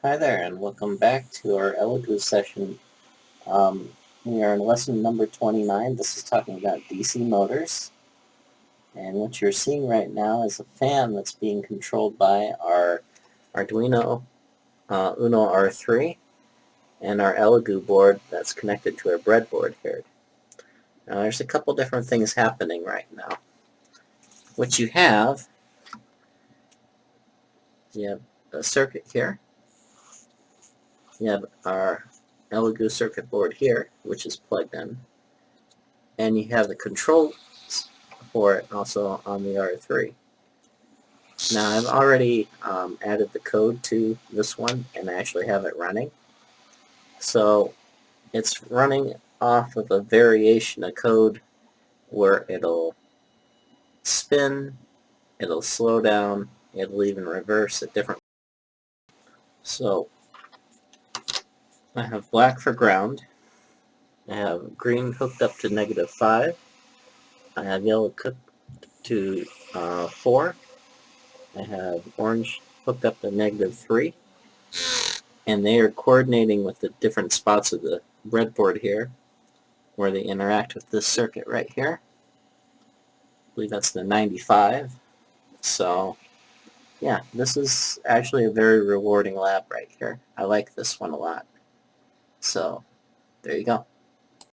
Hi there, and welcome back to our Elegoo session. Um, we are in lesson number 29. This is talking about DC motors. And what you're seeing right now is a fan that's being controlled by our Arduino Uno R3 and our Elegoo board that's connected to our breadboard here. Now there's a couple different things happening right now. What you have a circuit here. You have our Elegoo circuit board here, which is plugged in. And you have the controls for it also on the R3. Now I've already added the code to this one and I actually have it running. So it's running off of a variation of code where it'll spin, it'll slow down, it'll even reverse at different. So I have black for ground, I have green hooked up to -5, I have yellow hooked to 4, I have orange hooked up to -3, and they are coordinating with the different spots of the breadboard here where they interact with this circuit right here. I believe that's the 95. So yeah, this is actually a very rewarding lab right here. I like this one a lot. So there you go.